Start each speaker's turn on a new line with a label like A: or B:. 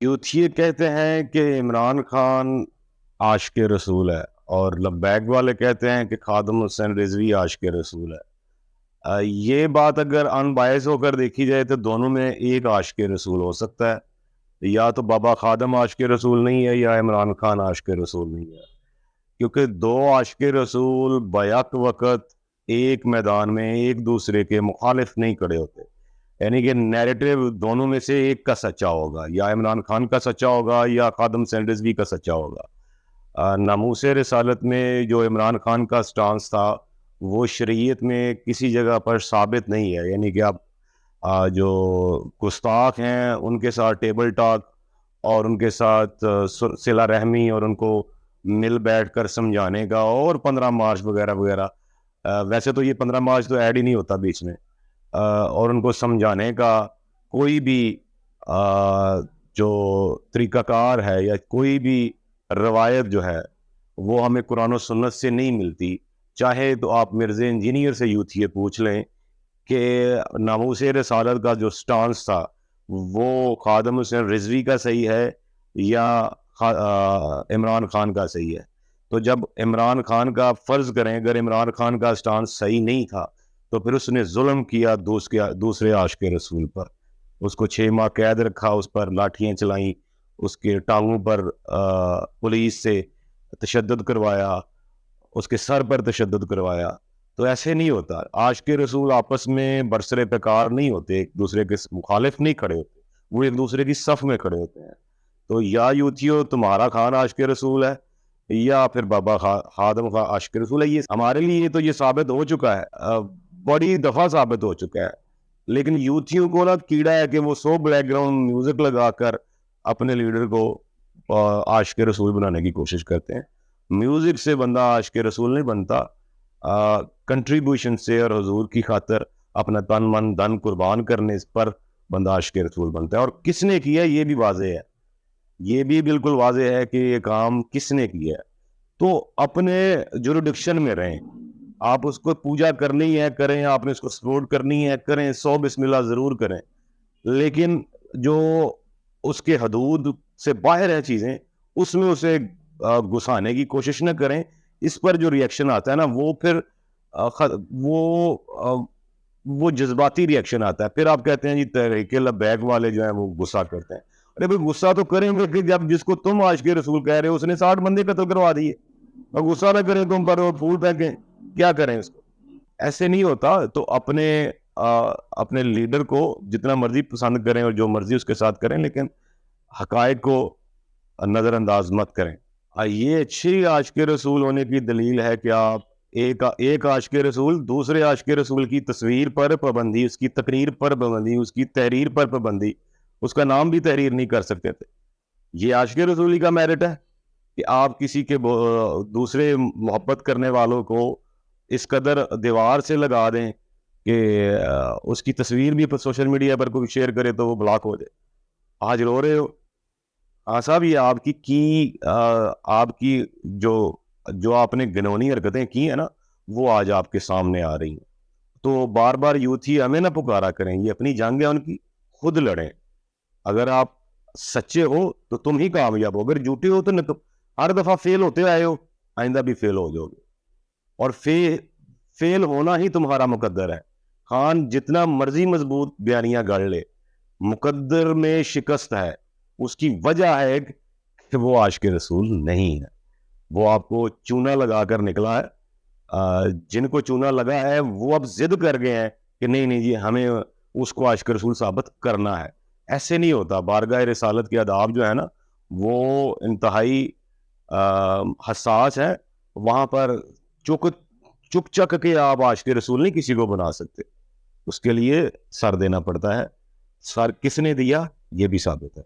A: یوتھی کہتے ہیں کہ عمران خان عاشق رسول ہے، اور لبیک والے کہتے ہیں کہ خادم حسین رضوی عاشق رسول ہے۔ یہ بات اگر ان بائز ہو کر دیکھی جائے تو دونوں میں ایک عاشق رسول ہو سکتا ہے، یا تو بابا خادم عاشق رسول نہیں ہے یا عمران خان عاشق رسول نہیں ہے، کیونکہ دو عاشق رسول بیک وقت ایک میدان میں ایک دوسرے کے مخالف نہیں کھڑے ہوتے، یعنی کہ نیریٹو دونوں میں سے ایک کا سچا ہوگا، یا عمران خان کا سچا ہوگا یا خادم حسین رضوی کا سچا ہوگا۔ ناموس رسالت میں جو عمران خان کا سٹانس تھا وہ شریعت میں کسی جگہ پر ثابت نہیں ہے، یعنی کہ آپ جو گستاخ ہیں ان کے ساتھ ٹیبل ٹاک اور ان کے ساتھ صلہ رحمی اور ان کو مل بیٹھ کر سمجھانے کا، اور 15 مارچ وغیرہ وغیرہ، ویسے تو یہ 15 مارچ تو ایڈ ہی نہیں ہوتا بیچ میں، اور ان کو سمجھانے کا کوئی بھی جو طریقہ کار ہے یا کوئی بھی روایت جو ہے وہ ہمیں قرآن و سنت سے نہیں ملتی۔ چاہے تو آپ مرزا انجینئر سے یوتھی پوچھ لیں کہ ناموس رسالت کا جو سٹانس تھا وہ خادم حسین رضوی کا صحیح ہے یا عمران خان کا صحیح ہے، تو جب عمران خان کا فرض کریں اگر عمران خان کا سٹانس صحیح نہیں تھا تو پھر اس نے ظلم کیا دوسرے عاشق رسول پر، اس کو 6 ماہ قید رکھا، اس پر لاٹھیاں چلائیں، اس کے ٹانگوں پر پولیس سے تشدد کروایا، اس کے سر پر تشدد کروایا۔ تو ایسے نہیں ہوتا، عاشق رسول آپس میں برسر پیکار نہیں ہوتے، ایک دوسرے کے مخالف نہیں کھڑے ہوتے، وہ ایک دوسرے کی صف میں کھڑے ہوتے ہیں۔ تو یا یوتھیو تمہارا خان عاشق رسول ہے یا پھر بابا خادم عاشق رسول ہے، یہ ہمارے لیے تو یہ ثابت ہو چکا ہے، بڑی دفعہ ثابت ہو چکا ہے۔ لیکن یوتھیوں کو نا کیڑا ہے کہ وہ سو بیک گراؤنڈ میوزک لگا کر اپنے لیڈر کو عاشق رسول بنانے کی کوشش کرتے ہیں۔ میوزک سے بندہ عاشق رسول نہیں بنتا، کنٹریبیوشن سے اور حضور کی خاطر اپنا تن من دن قربان کرنے پر بندہ عاشق رسول بنتا ہے۔ اور کس نے کیا یہ بھی واضح ہے، یہ بھی بالکل واضح ہے کہ یہ کام کس نے کیا ہے۔ تو اپنے جوریڈکشن میں رہیں، آپ اس کو پوجا کرنی ہے کریں، آپ نے اس کو سپورٹ کرنی ہے کریں، 100 بسم اللہ ضرور کریں، لیکن جو اس کے حدود سے باہر ہے چیزیں اس میں اسے گھسانے کی کوشش نہ کریں۔ اس پر جو ریئیکشن آتا ہے نا وہ پھر وہ جذباتی ریئیکشن آتا ہے، پھر آپ کہتے ہیں جی تحریک لبیک والے جو ہیں وہ غصہ کرتے ہیں۔ ارے بھائی غصہ تو کریں گے کہ جب جس کو تم عاشق رسول کہہ رہے ہو اس نے 60 بندے قتل کروا دیے، اور غصہ نہ کریں تم پر اور پھول پھینکیں، کیا کریں اس کو؟ ایسے نہیں ہوتا۔ تو اپنے لیڈر کو جتنا مرضی پسند کریں اور جو مرضی اس کے ساتھ کریں، لیکن حقائق کو نظر انداز مت کریں۔ یہ اچھی عاشق رسول ہونے کی دلیل ہے کہ آپ ایک عاشق رسول دوسرے عاشق رسول کی تصویر پر پابندی، اس کی تقریر پر پابندی، اس کی تحریر پر پابندی، اس کا نام بھی تحریر نہیں کر سکتے تھے۔ یہ عاشق رسولی کا میرٹ ہے کہ آپ کسی کے دوسرے محبت کرنے والوں کو اس قدر دیوار سے لگا دیں کہ اس کی تصویر بھی سوشل میڈیا پر کوئی شیئر کرے تو وہ بلاک ہو جائے۔ آج رو رہے ہو، ہاں صاحب، یہ آپ کی جو آپ نے گنونی حرکتیں کی ہیں نا وہ آج آپ کے سامنے آ رہی ہیں۔ تو بار بار یوتھی ہمیں نہ پکارا کریں، یہ اپنی جنگ ہے ان کی، خود لڑیں۔ اگر آپ سچے ہو تو تم ہی کامیاب ہو، اگر جھوٹے ہو تو ہر دفعہ فیل ہوتے آئے ہو، آئندہ بھی فیل ہو جاؤ گے، اور فیل ہونا ہی تمہارا مقدر ہے۔ خان جتنا مرضی مضبوط بیانیاں گڑھ لے، مقدر میں شکست ہے، اس کی وجہ ہے کہ وہ عاشق رسول نہیں ہے، وہ آپ کو چونا لگا کر نکلا ہے۔ جن کو چونا لگا ہے وہ اب ضد کر گئے ہیں کہ نہیں جی ہمیں اس کو عاشق رسول ثابت کرنا ہے۔ ایسے نہیں ہوتا۔ بارگاہ رسالت کے آداب جو ہے نا وہ انتہائی حساس ہے، وہاں پر چک چک کے آپ عاشق رسول نہیں کسی کو بنا سکتے، اس کے لیے سر دینا پڑتا ہے۔ سر کس نے دیا یہ بھی ثابت ہے۔